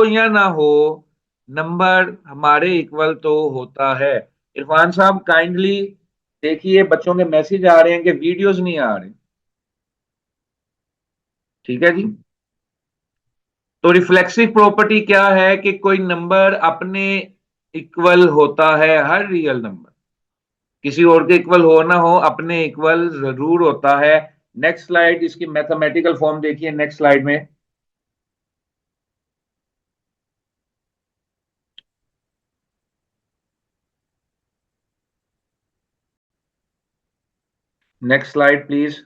या ना हो, नंबर हमारे इक्वल तो होता है। इरफान साहब काइंडली देखिए, बच्चों के मैसेज आ रहे हैं कि वीडियोस नहीं आ रहे। ठीक है जी। तो रिफ्लेक्सिव प्रॉपर्टी क्या है कि कोई नंबर अपने इक्वल होता है, हर रियल नंबर किसी और के इक्वल हो ना हो अपने इक्वल जरूर होता है। नेक्स्ट स्लाइड, इसकी मैथमेटिकल फॉर्म देखिए नेक्स्ट स्लाइड में। Next slide please.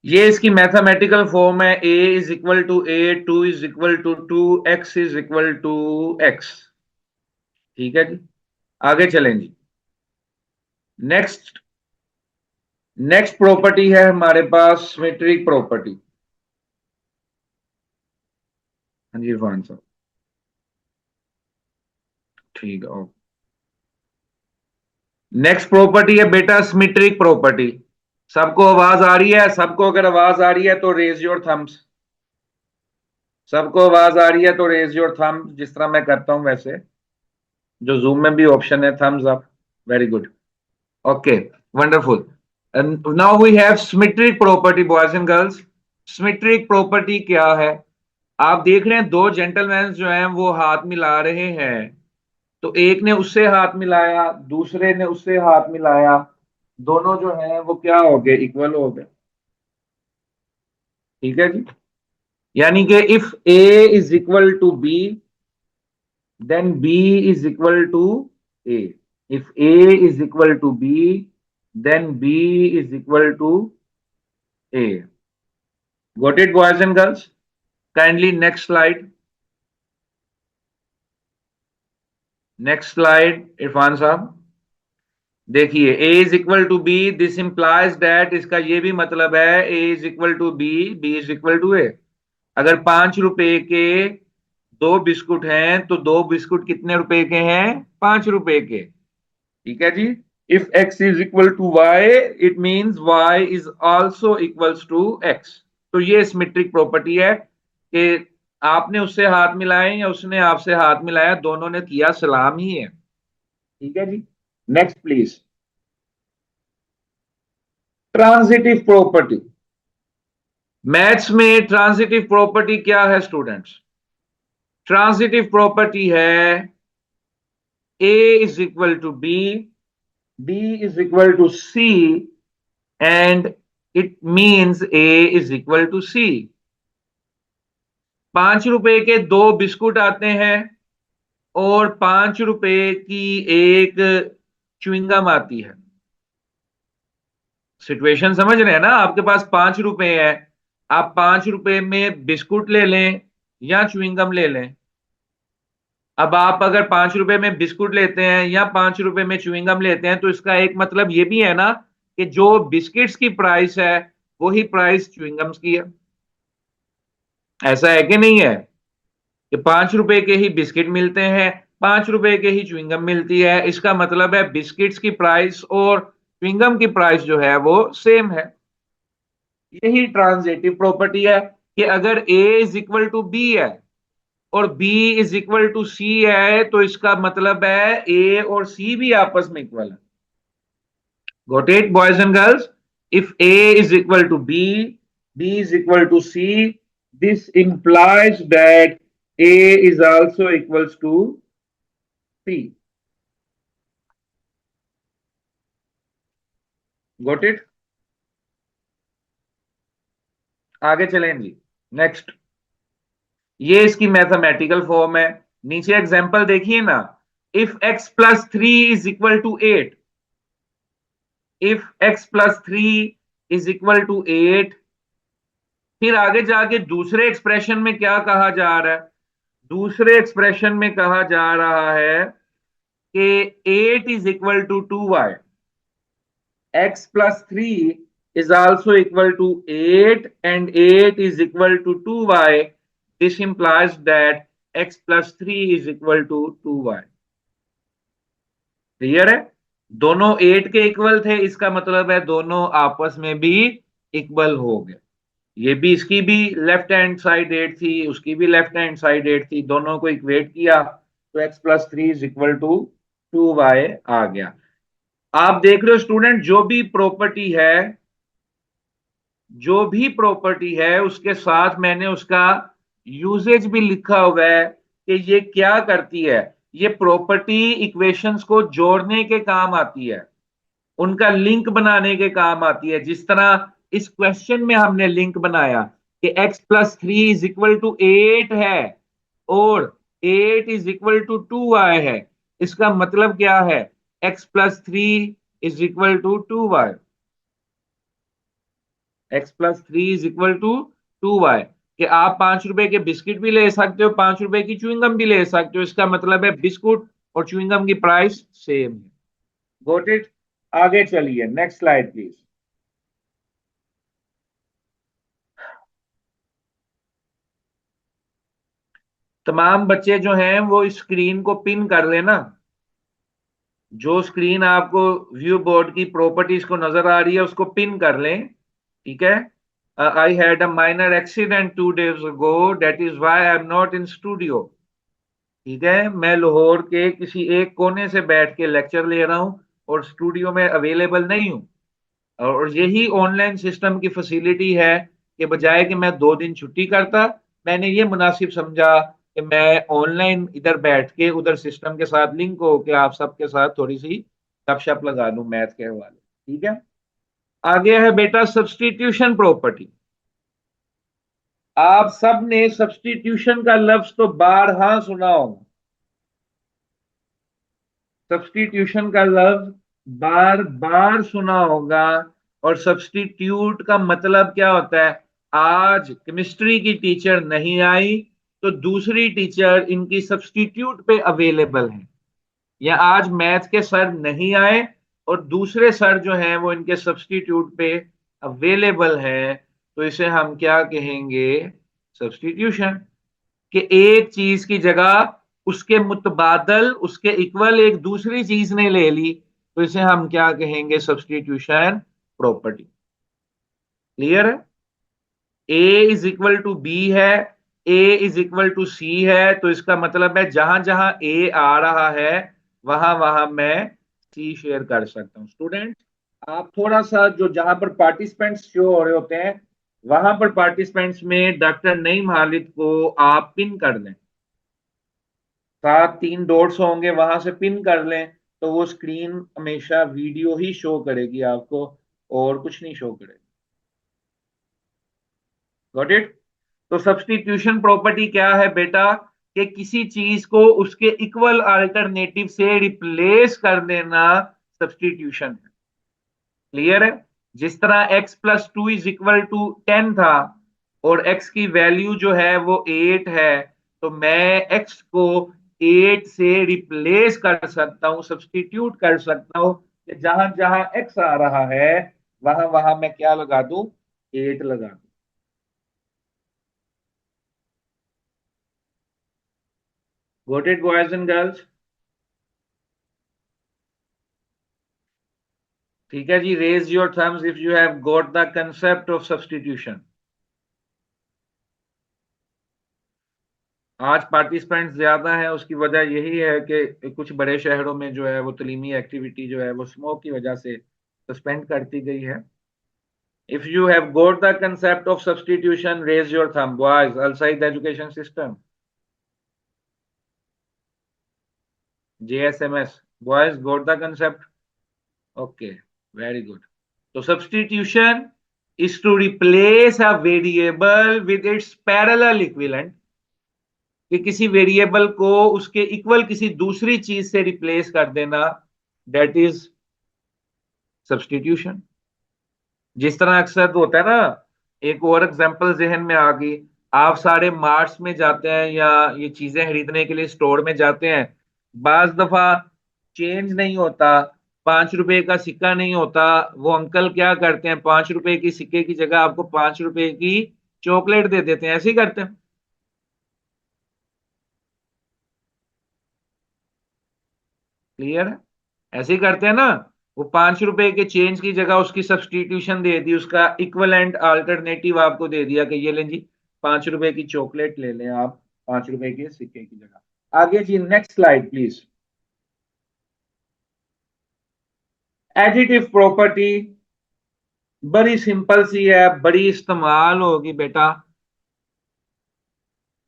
ये इसकी मैथमेटिकल फॉर्म है। A is equal to A, two is equal to two, X is equal to X. ठीक है जी। आगे चलें जी। नेक्स्ट नेक्स्ट प्रॉपर्टी है हमारे पास सिमेट्रिक प्रॉपर्टी। हाँ जी इरफान साहब। ठीक है। नेक्स्ट प्रॉपर्टी है बेटा सिमेट्रिक प्रॉपर्टी। सबको आवाज आ रही है? सबको अगर आवाज आ रही है तो रेज योर थम्स। सबको आवाज आ रही है तो रेज योर थम्स, जिस तरह मैं करता हूं वैसे। जो जूम में भी ऑप्शन है thumbs up. Very good. Okay, wonderful. Now we have symmetric property boys and girls. Symmetric property क्या है? आप देख रहे हैं दो जेंटलमैन जो हैं वो हाथ मिला रहे हैं। तो एक ने उससे हाथ मिलाया, दूसरे ने उससे हाथ मिलाया, दोनों जो हैं वो क्या हो गए? इक्वल हो गए। ठीक है जी। यानी कि if A is equal to B, then B is equal to A. If A is equal to B, then B is equal to A. Got it boys and girls? Kindly next slide. Next slide Irfan साहब। देखिए a is equal to B, this implies that, इसका ये भी मतलब है a is equal to B, B is equal to A. अगर 5 रुपए के दो बिस्कुट हैं तो दो बिस्कुट कितने रुपए के हैं? 5 रुपए के। ठीक है जी। If x is equal to y, it means y is also equals to x। तो ये सिमेट्रिक प्रॉपर्टी है कि आपने उससे हाथ मिलाए या उसने आपसे हाथ मिलाया, दोनों ने किया सलाम ही है। ठीक है जी। Next please. Transitive property. Maths में ट्रांजिटिव प्रॉपर्टी क्या है स्टूडेंट्स? ट्रांजिटिव प्रॉपर्टी है A is equal to B, B is equal to C, and it means A is equal to C. 5 रुपए के दो बिस्कुट आते हैं और 5 रुपए की एक च्युइंगम आती है। सिचुएशन समझ रहे हैं ना? आपके पास 5 रुपए है, आप 5 रुपए में बिस्कुट ले लें या च्युइंगम ले लें। अब आप अगर 5 रुपए में बिस्कुट लेते हैं या 5 रुपए में च्युइंगम लेते हैं, तो इसका एक मतलब ये भी है ना कि जो बिस्किट्स की प्राइस है वही प्राइस च्युइंगम्स की है। ऐसा है कि नहीं है कि 5 रुपए के ही बिस्किट मिलते हैं, 5 रुपए के ही च्युइंगम मिलती है? इसका मतलब है बिस्किट्स की प्राइस और च्युइंगम की प्राइस जो है वो सेम है। यही ट्रांजिटिव प्रॉपर्टी है कि अगर ए इज इक्वल टू बी है और बी इज इक्वल टू सी है, तो इसका मतलब है ए और सी भी आपस में इक्वल है। Got it boys and girls? If A is equal to B, B is equal to C, this implies that A is also equals to C. Got it? आगे चलें जी। नेक्स्ट, ये इसकी मैथमेटिकल फॉर्म है। नीचे example देखिए ना। If X plus three is equal to eight, if X plus three is equal to eight, फिर आगे जाके दूसरे एक्सप्रेशन में क्या कहा जा रहा है? दूसरे एक्सप्रेशन में कहा जा रहा है कि eight is equal to two Y, X plus three is also equal to 8 and 8 is equal to 2y. This implies that x plus 3 is equal to 2y. Clear है? दोनों 8 के इक्वल थे, इसका मतलब है दोनों आपस में भी इक्वल हो गए। ये भी, इसकी भी लेफ्ट हैंड साइड 8 थी, उसकी भी लेफ्ट हैंड साइड 8 थी, दोनों को इक्वेट किया तो x+3 is equal to 2y आ गया। आप देख रहे हो स्टूडेंट, जो भी प्रॉपर्टी है उसके साथ मैंने उसका यूजेज भी लिखा हुआ है कि ये क्या करती है। ये प्रॉपर्टी इक्वेशंस को जोड़ने के काम आती है, उनका लिंक बनाने के काम आती है। जिस तरह इस क्वेश्चन में हमने लिंक बनाया कि x+3 इज इक्वल टू 8 है और 8 इज इक्वल टू 2y है। इसका मतलब क्या है? x+3 is equal to 2y, x+3 is equal to 2y। कि आप 5 रुपए के बिस्किट भी ले सकते हो, 5 रुपए की च्युइंगम भी ले सकते हो, इसका मतलब है बिस्कुट और च्युइंगम की प्राइस सेम है। Got it? आगे चलिए, नेक्स्ट स्लाइड प्लीज। तमाम बच्चे जो हैं वो इस स्क्रीन को पिन कर लेना। जो स्क्रीन आपको व्यू बोर्ड की प्रॉपर्टीज को नजर आ रही है उसको पिन कर लें, ठीक है? I had a minor accident 2 days ago, that is why I am not in studio. ठीक है, मैं लाहौर के किसी एक कोने से बैठ के लेक्चर ले रहा हूं और स्टूडियो में अवेलेबल नहीं हूं। और यही ऑनलाइन सिस्टम की फैसिलिटी है कि बजाय कि मैं 2 दिन छुट्टी करता, मैंने ये मुनासिब समझा कि मैं ऑनलाइन इधर बैठ के उधर सिस्टम के साथ लिंक हो के आप सबके साथ थोड़ी सी गपशप लगा लूं मैथ के हवाले। ठीक है, आगे है बेटा सब्सटीट्यूशन प्रॉपर्टी। आप सब ने सब्सटीट्यूशन का लफ्ज तो बारहा सुना होगा, सब्सटीट्यूशन का लफ्ज बार बार सुना होगा। और सब्सटीट्यूट का मतलब क्या होता है? आज केमिस्ट्री की टीचर नहीं आई तो दूसरी टीचर इनकी सब्सटीट्यूट पे अवेलेबल है, या आज मैथ के सर नहीं आए और दूसरे सर जो हैं वो इनके सब्सटीट्यूट पे अवेलेबल है, तो इसे हम क्या कहेंगे? सब्सटीट्यूशन। कि एक चीज की जगह उसके मुतबादल, उसके इक्वल एक दूसरी चीज ने ले ली, तो इसे हम क्या कहेंगे? Substitution property. क्लियर है? A is equal to B है, ए इज इक्वल टू सी है, तो इसका मतलब है जहां जहां ए आ रहा है वहां वहां मैं सी शेयर कर सकता हूं। स्टूडेंट, आप थोड़ा सा जो जहां पर पार्टिसिपेंट्स शो हो रहे होते हैं वहां पर पार्टिसिपेंट्स में डॉक्टर नईम हालिद को आप पिन कर लें। साथ 3 डॉट्स होंगे, वहां से पिन कर लें तो वो स्क्रीन हमेशा वीडियो ही शो करेगी आपको, और कुछ नहीं शो करेगी। Got it? तो सब्स्टिट्यूशन प्रॉपर्टी क्या है बेटा? कि किसी चीज को उसके इक्वल अल्टरनेटिव से रिप्लेस कर देना सब्स्टिट्यूशन है। क्लियर है? जिस तरह x+2 इज इक्वल टू 10 था और x की वैल्यू जो है वो 8 है, तो मैं x को 8 से रिप्लेस कर सकता हूं, सब्स्टिट्यूट कर सकता हूं कि जहां जहां x आ रहा है वहां वहां मैं क्या लगा दूं? 8 लगा दूं। Got it boys and girls? ठीक है जी, raise your thumbs if you have got the concept of substitution. आज पार्टिसिपेंट्स ज्यादा हैं, उसकी वजह यही है कि कुछ बड़े शहरों में जो है वो तलीमी एक्टिविटी जो है वो स्मोक की वजह से सस्पेंड कर दी गई है। If you have got the concept of substitution, raise your thumb boys. Al Saeed education system, JSMS, boys got the concept? Okay, very good. तो substitution is to replace a variable with its parallel equivalent, कि किसी variable को उसके equal किसी दूसरी चीज से replace कर देना, दैट इज सब्स्टिट्यूशन। जिस तरह अक्सर होता है ना, एक और एग्जांपल जहन में आ गई। आप सारे मार्ट्स में जाते हैं या ये चीजें खरीदने के लिए स्टोर में जाते हैं, बाज दफा चेंज नहीं होता, 5 रुपए का सिक्का नहीं होता। वो अंकल क्या करते हैं, 5 रुपए की सिक्के की जगह आपको 5 रुपए की चॉकलेट दे देते हैं। ऐसे ही करते हैं। क्लियर है? ऐसे ही करते हैं ना। वो 5 रुपए के चेंज की जगह उसकी सब्सटीट्यूशन दे दी, उसका इक्वलेंट अल्टरनेटिव आपको दे दिया कि ये लें जी, 5 रुपए की चॉकलेट ले लें आप 5 रुपए के सिक्के की जगह। आगे जी, next slide please. Additive property बड़ी सिंपल सी है, बड़ी इस्तेमाल होगी बेटा।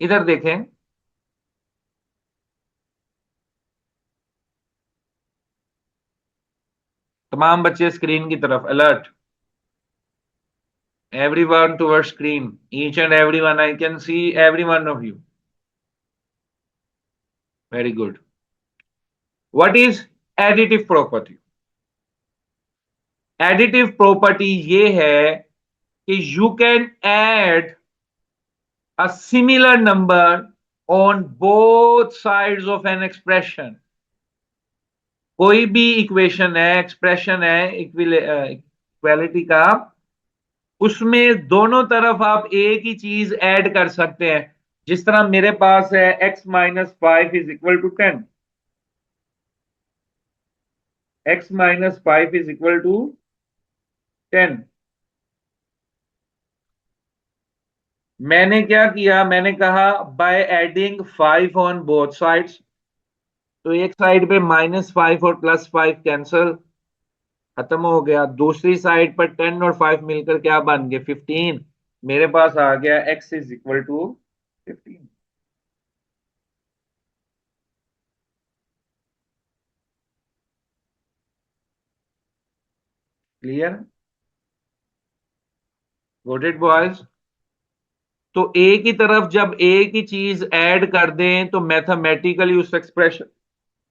इधर देखें, तमाम बच्चे स्क्रीन की तरफ alert, everyone towards screen, each and everyone, I can see every one of you. Very good. What is additive property? Additive property ये है कि you can add a similar number on both sides of an expression. कोई भी equation है, expression है equality का, उसमें दोनों तरफ आप एक ही चीज ऐड कर सकते हैं। जिस तरह मेरे पास है x-5 = 10, x-5 = 10। मैंने क्या किया, मैंने कहा by adding 5 on both sides, तो एक साइड पे -5 और +5 कैंसल, खत्म हो गया। दूसरी साइड पर 10 और 5 मिलकर क्या बन गए, 15। मेरे पास आ गया x = 15। Clear? Got it boys? तो एक ही तरफ जब एक ही चीज ऐड कर दें तो मैथमेटिकली उस एक्सप्रेशन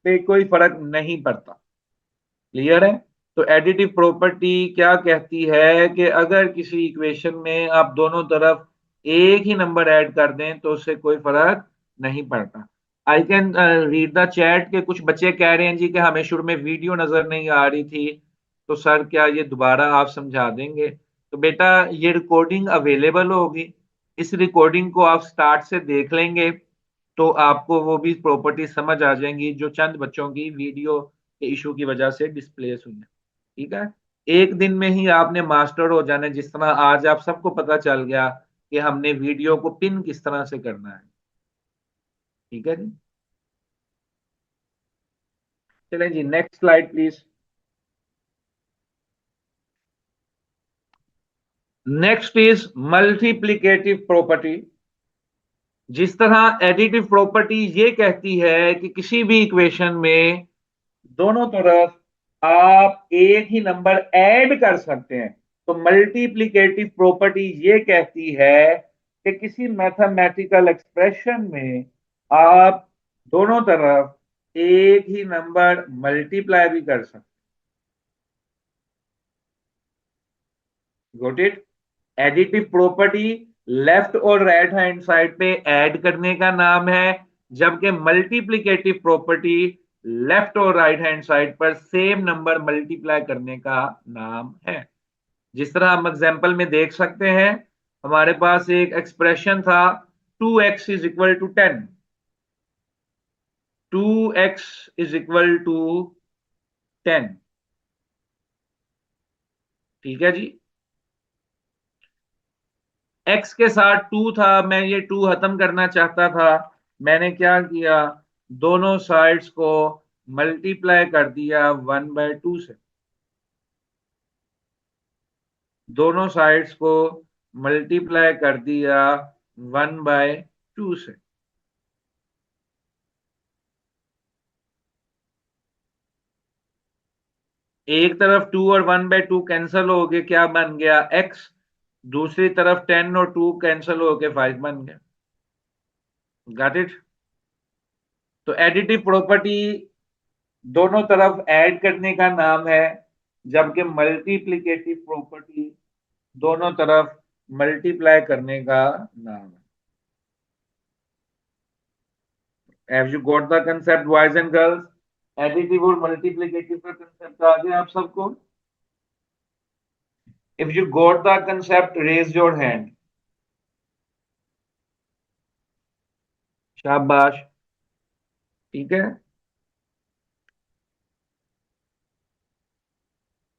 पे कोई फर्क नहीं पड़ता। क्लियर है? तो एडिटिव प्रॉपर्टी क्या कहती है कि अगर किसी इक्वेशन में आप दोनों तरफ एक ही नंबर ऐड कर दें तो उससे कोई फर्क नहीं पड़ता। I can read the chat के कुछ बच्चे कह रहे हैं जी कि हमें शुरू में वीडियो नजर नहीं आ रही थी, तो सर क्या ये दोबारा आप समझा देंगे? तो बेटा ये रिकॉर्डिंग अवेलेबल होगी, इस रिकॉर्डिंग को आप स्टार्ट से देख लेंगे तो आपको वो भी प्रॉपर्टी समझ आ जाएंगी जो चंद बच्चों की वीडियो के इशू की वजह से डिस्प्लेस हुई है। ठीक है? एक दिन में ही आपने मास्टर हो जाना है, जिस तरह आज आप सबको पता चल गया कि हमने वीडियो को पिन किस तरह से करना है। ठीक है जी? चलें जी, next slide please. Next is multiplicative property. जिस तरह एडिटिव प्रॉपर्टी ये कहती है कि किसी भी इक्वेशन में दोनों तरफ आप एक ही नंबर ऐड कर सकते हैं, तो मल्टीप्लिकेटिव प्रॉपर्टी ये कहती है कि किसी मैथमेटिकल एक्सप्रेशन में आप दोनों तरफ एक ही नंबर मल्टीप्लाई भी कर सकते हैं। Got it? Additive property left और राइट हैंड साइड पे ऐड करने का नाम है, जबकि मल्टीप्लिकेटिव प्रॉपर्टी लेफ्ट और राइट हैंड साइड पर सेम नंबर मल्टीप्लाई करने का नाम है। जिस तरह हम एग्जांपल में देख सकते हैं, हमारे पास एक एक्सप्रेशन था 2x = 10, 2x = 10। ठीक है जी? x के साथ 2 था, मैं ये 2 खत्म करना चाहता था। मैंने क्या किया, दोनों साइड्स को मल्टीप्लाई कर दिया 1/2 से। दोनों साइड्स को मल्टीप्लाई कर दिया 1/2 से। एक तरफ 2 और 1/2 कैंसिल हो गए, क्या बन गया, x। दूसरी तरफ 10 और 2 कैंसिल हो गए, 5 बन गया। Got it? तो एडिटिव प्रॉपर्टी दोनों तरफ ऐड करने का नाम है, जबकि मल्टीप्लिकेटिव प्रॉपर्टी दोनों तरफ मल्टीप्लाई करने का नाम है। Have you got the concept boys and girls? Additive और मल्टीप्लिकेटिव का कंसेप्ट आ गया आप सबको? If you got the concept raise your hand. शाबाश। ठीक है?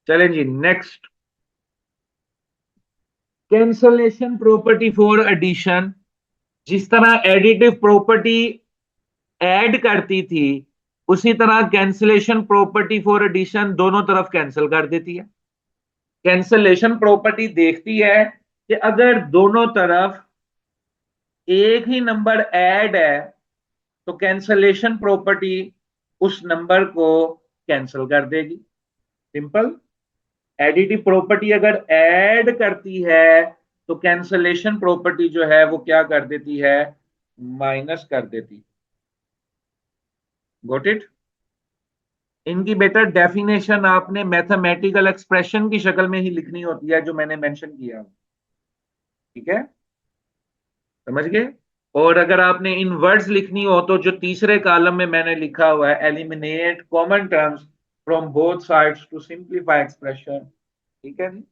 चलें जी, next. Cancellation property for addition. जिस तरह एडिटिव प्रॉपर्टी ऐड करती थी, उसी तरह कैंसलेशन प्रॉपर्टी फॉर एडिशन दोनों तरफ कैंसिल कर देती है। कैंसलेशन प्रॉपर्टी देखती है कि अगर दोनों तरफ एक ही नंबर ऐड है, तो कैंसलेशन प्रॉपर्टी उस नंबर को कैंसिल कर देगी। सिंपल। एडिटिव प्रॉपर्टी अगर ऐड करती है, तो कैंसलेशन प्रॉपर्टी जो है वो क्या कर देती है, माइनस कर देती। Got it. इनकी बेटा डेफिनेशन आपने मैथमेटिकल एक्सप्रेशन की शक्ल में ही लिखनी होती है, जो मैंने मेंशन किया। ठीक है, समझ गए। और अगर आपने इन वर्ड्स लिखनी हो, तो जो तीसरे कॉलम में मैंने लिखा हुआ है, eliminate common terms from both sides to simplify expression. ठीक है जी,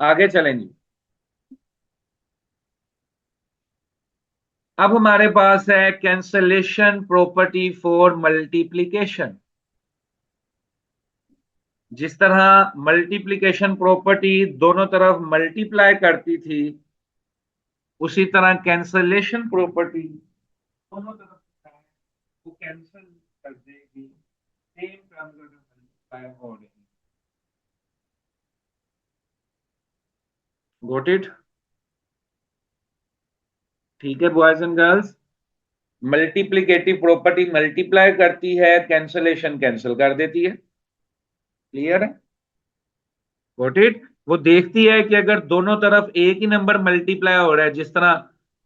आगे चलेंगे। अब हमारे पास है कैंसलेशन प्रॉपर्टी फॉर मल्टीप्लीकेशन। जिस तरह मल्टीप्लीकेशन प्रॉपर्टी दोनों तरफ मल्टीप्लाई करती थी, उसी तरह कैंसलेशन प्रॉपर्टी दोनों तरफ है, वो कैंसिल कर देगी। सेम टर्म्स अगर मल्टीप्लाई हो रही। Got it. ठीक है boys and girls. Multiplicative property multiply करती है, कैंसलेशन कैंसिल कर देती है। क्लियर है। Got it. वो देखती है कि अगर दोनों तरफ एक ही नंबर मल्टीप्लाई हो रहा है, जिस तरह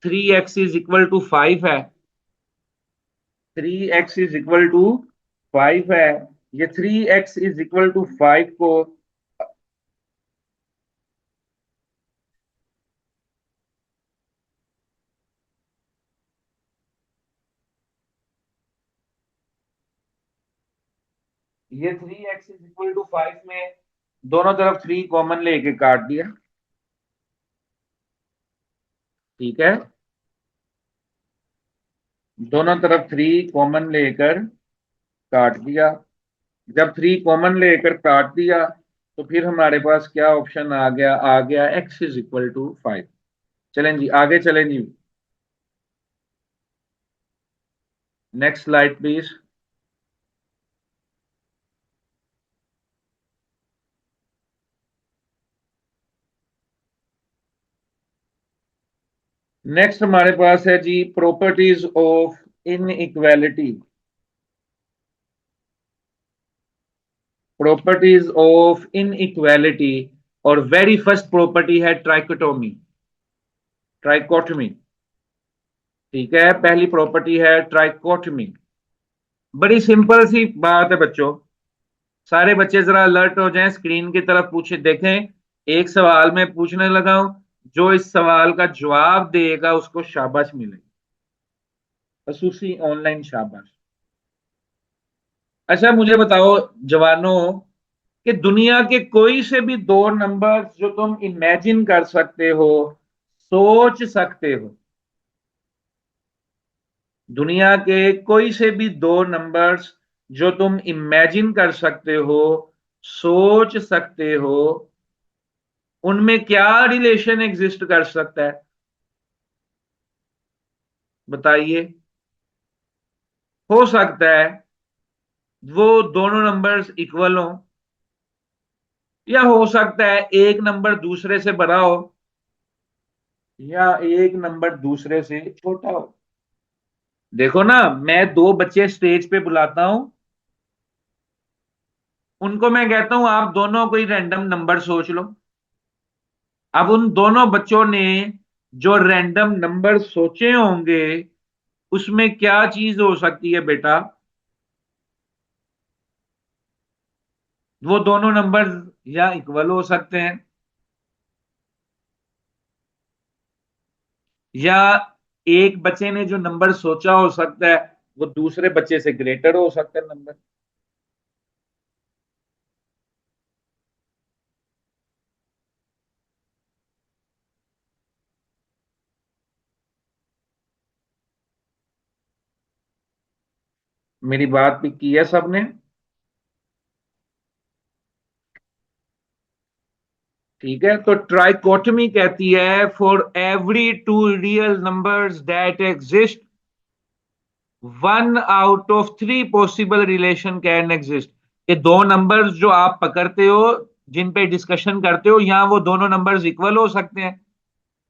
3x = 5 है, 3x = 5 है, ये 3x = 5 को, ये 3x = 5 में दोनों तरफ 3 कॉमन लेके काट दिया। ठीक है, दोनों तरफ 3 कॉमन लेकर काट दिया। जब 3 कॉमन लेकर काट दिया, तो फिर हमारे पास क्या ऑप्शन आ गया x = 5। चलें जी, आगे चलें जी। Next slide please. नेक्स्ट हमारे पास है जी, properties of inequality. Properties of inequality. और वेरी फर्स्ट प्रॉपर्टी है ट्राइकोटोमी, ट्राइकोटमी। ठीक है, पहली प्रॉपर्टी है ट्राइकोटमी। बड़ी सिंपल सी बात है बच्चों। सारे बच्चे जरा अलर्ट हो जाएं, स्क्रीन की तरफ पूछे देखें। एक सवाल मैं पूछने लगा हूं, जो इस सवाल का जवाब देगा उसको शाबाश मिलेगी, खसूसी ऑनलाइन शाबाश। अच्छा मुझे बताओ जवानों, कि दुनिया के कोई से भी दो नंबर जो तुम इमेजिन कर सकते हो, सोच सकते हो, दुनिया के कोई से भी दो नंबर्स जो तुम इमेजिन कर सकते हो, सोच सकते हो, उनमें क्या रिलेशन एग्जिस्ट कर सकता है, बताइए। हो सकता है वो दोनों नंबर्स इक्वल हो, या हो सकता है एक नंबर दूसरे से बड़ा हो, या एक नंबर दूसरे से छोटा हो। देखो ना, मैं दो बच्चे स्टेज पे बुलाता हूं, उनको मैं कहता हूं आप दोनों कोई रैंडम नंबर सोच लो। अब उन दोनों बच्चों ने जो रैंडम नंबर सोचे होंगे, उसमें क्या चीज हो सकती है बेटा, वो दोनों नंबर या इक्वल हो सकते हैं, या एक बच्चे ने जो नंबर सोचा हो सकता है, वो दूसरे बच्चे से ग्रेटर हो सकता है नंबर। मेरी बात भी की है सबने। ठीक है, तो ट्राइकोटमी कहती है for every two real numbers that exist one out of three possible relation can exist. ये दो नंबर्स जो आप पकड़ते हो, जिन पे डिस्कशन करते हो, यहाँ वो दोनों नंबर्स इक्वल हो सकते हैं,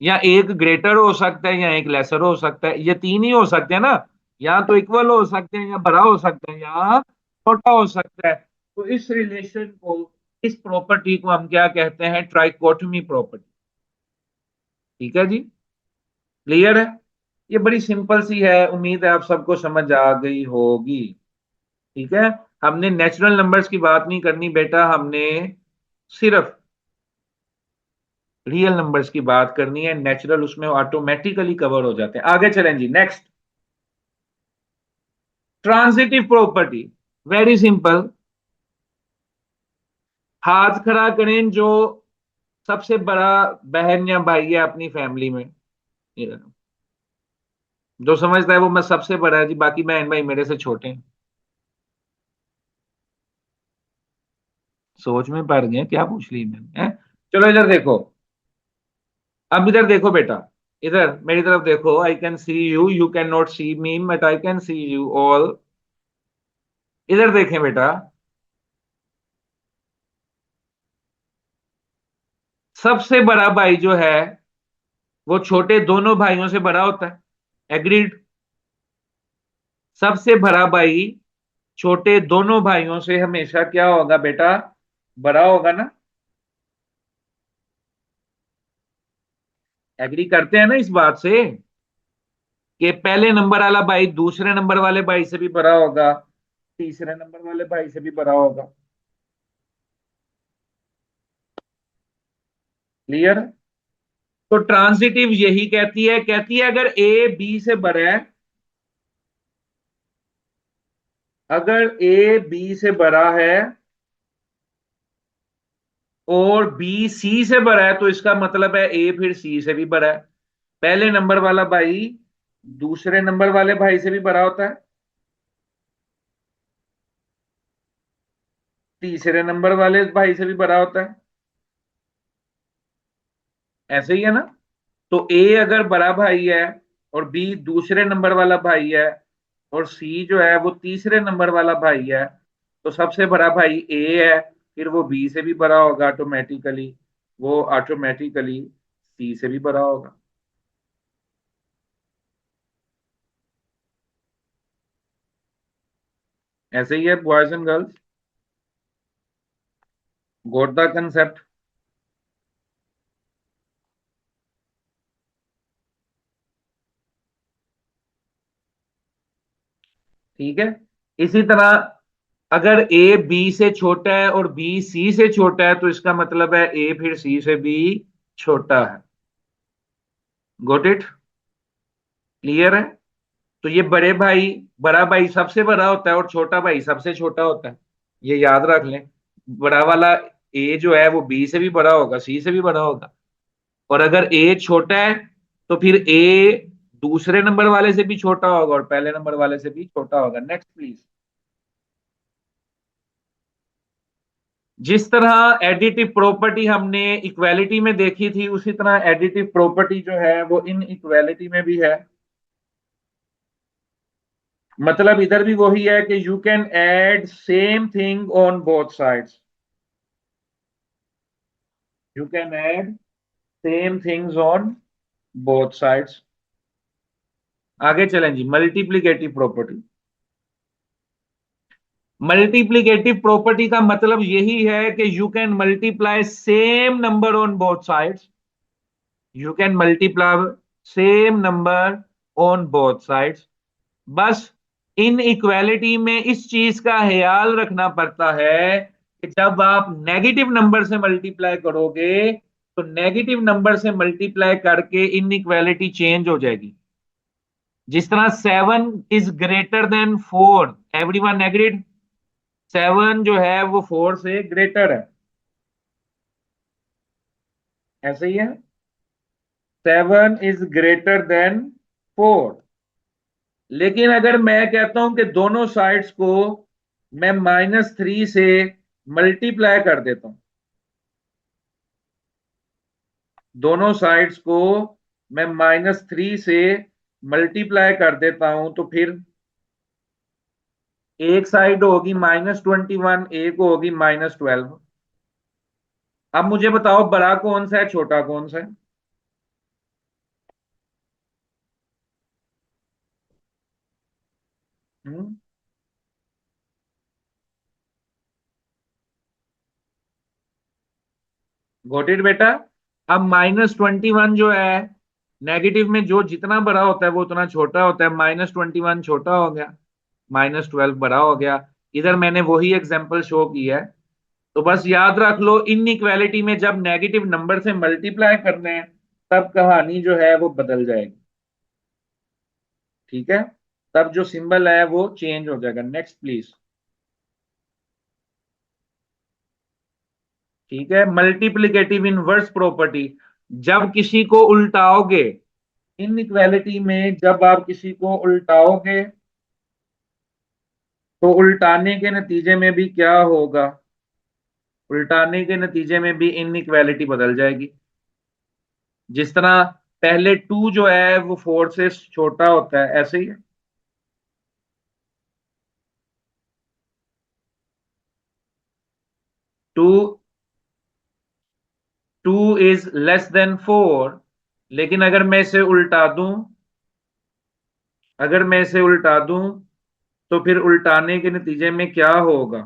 या एक ग्रेटर हो सकता है, या एक लेसर हो सकता है। ये तीन ही हो सकते हैं ना, या तो इक्वल हो सकते हैं, या बड़ा हो सकता है, या छोटा हो सकता है। तो इस रिलेशन को, इस प्रॉपर्टी को हम क्या कहते हैं? ट्राइकोटमी प्रॉपर्टी। ठीक है जी, क्लियर है? ये बड़ी सिंपल सी है, उम्मीद है आप सबको समझ आ गई होगी। ठीक है, हमने नेचुरल नंबर्स की बात नहीं करनी बेटा, हमने सिर्फ रियल नंबर्स की बात करनी है। नेचुरल उसमें ऑटोमेटिकली कवर हो जाते हैं। आगे चलें जी, next, transitive property. Very simple, हाथ खड़ा करें जो सबसे बड़ा बहन या भाई है अपनी फैमिली में। ये देखो, जो समझता है वो मैं सबसे बड़ा है जी, बाकी बहन भाई मेरे से छोटे हैं। सोच में पड़ गए, क्या पूछ ली मैंने, हैं? चलो इधर देखो, अब इधर देखो बेटा, इधर मेरी तरफ देखो। I can see you, you can not see me, but I can see you all. इधर देखें बेटा, सबसे बड़ा भाई जो है वो छोटे दोनों भाइयों से बड़ा होता है। एग्रीड? सबसे बड़ा भाई छोटे दोनों भाइयों से हमेशा क्या होगा बेटा? बड़ा होगा ना। एग्री करते हैं ना इस बात से कि पहले नंबर वाला भाई दूसरे नंबर वाले भाई से भी बड़ा होगा, तीसरे नंबर वाले भाई से भी बड़ा होगा। क्लियर? तो ट्रांजिटिव यही कहती है अगर ए बी से बड़ा है, अगर ए बी से बड़ा है और बी सी से बड़ा है, तो इसका मतलब है ए फिर सी से भी बड़ा है। पहले नंबर वाला भाई दूसरे नंबर वाले भाई से भी बड़ा होता है, तीसरे नंबर वाले भाई से भी बड़ा होता है। ऐसे ही है ना? तो ए अगर बड़ा भाई है और बी दूसरे नंबर वाला भाई है और सी जो है वो तीसरे नंबर वाला भाई है, तो सबसे बड़ा भाई ए है, फिर वो बी से भी बड़ा होगा ऑटोमेटिकली, वो ऑटोमेटिकली सी से भी बड़ा होगा। ऐसे ही है boys and girls, goat the concept. ठीक है, इसी तरह अगर ए बी से छोटा है और बी सी से छोटा है, तो इसका मतलब है ए फिर सी से भी छोटा है। Got it? क्लियर है? तो ये बड़े भाई, बड़ा भाई सबसे बड़ा होता है और छोटा भाई सबसे छोटा होता है, ये याद रख लें। बड़ा वाला ए जो है वो बी से भी बड़ा होगा, सी से भी बड़ा होगा। और अगर ए छोटा है तो फिर ए दूसरे नंबर वाले से भी छोटा होगा और पहले नंबर वाले से भी छोटा होगा। Next please. जिस तरह एडिटिव प्रॉपर्टी हमने इक्वालिटी में देखी थी, उसी तरह एडिटिव प्रॉपर्टी जो है वो इन इक्वालिटी में भी है। मतलब इधर भी वही है कि you can add same thing on both sides, you can add same things on both sides. आगे चलें जी, मल्टीप्लीकेटिव प्रॉपर्टी। मल्टीप्लीकेटिव प्रॉपर्टी का मतलब यही है कि you can multiply same number on both sides, you can multiply same number on both sides. बस इन equality में इस चीज का ख्याल रखना पड़ता है कि जब आप नेगेटिव नंबर से मल्टीप्लाई करोगे, तो नेगेटिव नंबर से मल्टीप्लाई करके इन इक्वालिटी चेंज हो जाएगी। जिस तरह 7 is greater than 4, everyone agreed? 7 जो है वो 4 से ग्रेटर है। ऐसे ही है, 7 इज ग्रेटर देन 4। लेकिन अगर मैं कहता हूं कि दोनों साइड्स को मैं -3 से मल्टीप्लाई कर देता हूं, दोनों साइड्स को मैं -3 से मल्टीप्लाई कर देता हूं, तो फिर एक साइड होगी -21, एक होगी -12। अब मुझे बताओ बड़ा कौन सा है, छोटा कौन सा है? हम्म, गॉट इट बेटा। अब -21 जो है, नेगेटिव में जो जितना बड़ा होता है वो उतना छोटा होता है। -21 छोटा हो गया, -12 बड़ा हो गया। इधर मैंने वही एग्जांपल शो किया है। तो बस याद रख लो, इनइक्वालिटी में जब नेगेटिव नंबर से मल्टीप्लाई करने हैं, तब कहानी जो है वो बदल जाएगी। ठीक है, तब जो सिंबल है वो चेंज हो जाएगा। Next please. ठीक है, मल्टीप्लिकेटिव इनवर्स प्रॉपर्टी। जब किसी को उल्टाओगे, इनइक्वालिटी में जब आप किसी को उल्टाओगे, तो उल्टाने के नतीजे में भी क्या होगा? उल्टाने के नतीजे में भी इनइक्वालिटी बदल जाएगी। जिस तरह पहले 2 जो है वो 4 से छोटा होता है, ऐसे ही है। 2 2 इज लेस देन 4। लेकिन अगर मैं इसे उल्टा दूं, अगर मैं इसे उल्टा दूं, तो फिर उल्टाने के नतीजे में क्या होगा?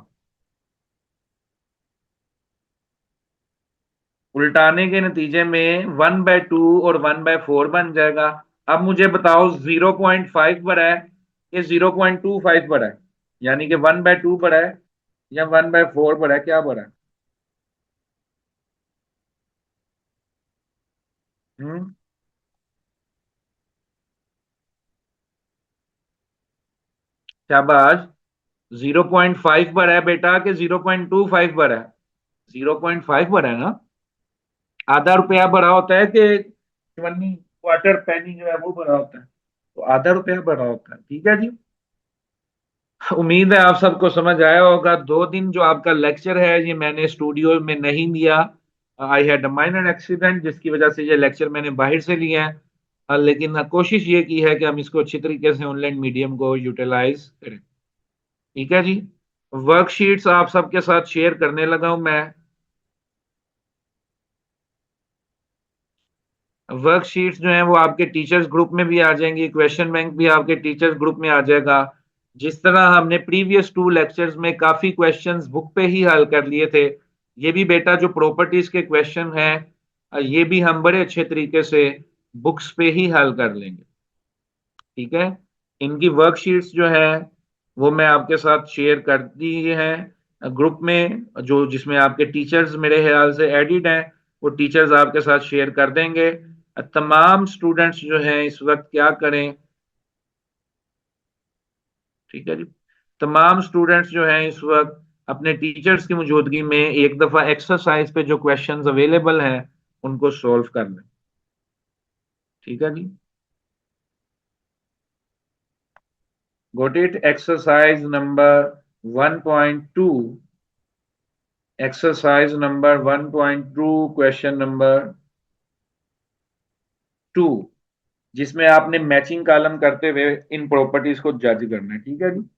उल्टाने के नतीजे में 1/2 और 1/4 बन जाएगा। अब मुझे बताओ 0.5 बड़ा है कि 0.25 बड़ा है? यानी कि 1/2 बड़ा है या 1/4 बड़ा है, क्या बड़ा है? हम्म, शाबाश। 0.5 बड़ा है बेटा कि 0.25 बड़ा है? 0.5 बड़ा है ना। आधा रुपया बड़ा होता है कि चवन्नी क्वार्टर पैनी जो है वो बड़ा होता है? तो आधा रुपया बड़ा होता है। ठीक है जी। उम्मीद है आप सबको समझ आया होगा। 2 दिन जो आपका लेक्चर है ये मैंने स्टूडियो में नहीं लिया। I had a minor accident, जिसकी वजह से ये लेक्चर मैंने बाहर से लिया है। लेकिन कोशिश ये की है कि हम इसको अच्छी तरीके से ऑनलाइन मीडियम को यूटिलाइज करें। ठीक है जी। वर्कशीट्स आप सबके साथ शेयर करने लगा हूं मैं। वर्कशीट्स जो हैं वो आपके टीचर्स ग्रुप में भी आ जाएंगी, क्वेश्चन बैंक भी आपके टीचर्स ग्रुप में आ जाएगा। जिस तरह हमने प्रीवियस 2 लेक्चर्स में काफी क्वेश्चंस बुक पे ही हल कर लिए थे, ये भी बेटा जो प्रॉपर्टीज के क्वेश्चन हैं, ये भी हम बड़े अच्छे तरीके से बुक्स पे ही हल कर लेंगे। ठीक है, इनकी वर्कशीट्स जो है वो मैं आपके साथ शेयर कर दी है ग्रुप में, जो जिसमें आपके टीचर्स मेरे ख्याल से एडिड हैं। वो टीचर्स आपके साथ शेयर कर देंगे। तमाम स्टूडेंट्स जो हैं इस वक्त क्या करें? ठीक है जी। तमाम स्टूडेंट्स जो हैं इस वक्त अपने टीचर्स की मौजूदगी में एक दफा एक्सरसाइज पे जो क्वेश्चंस अवेलेबल हैं उनको सॉल्व कर लें। ठीक है जी। Got it. Exercise number 1.2। Exercise number 1.2, question number 2, जिसमें आपने मैचिंग कॉलम करते हुए इन प्रॉपर्टीज को जज करना है। ठीक है जी।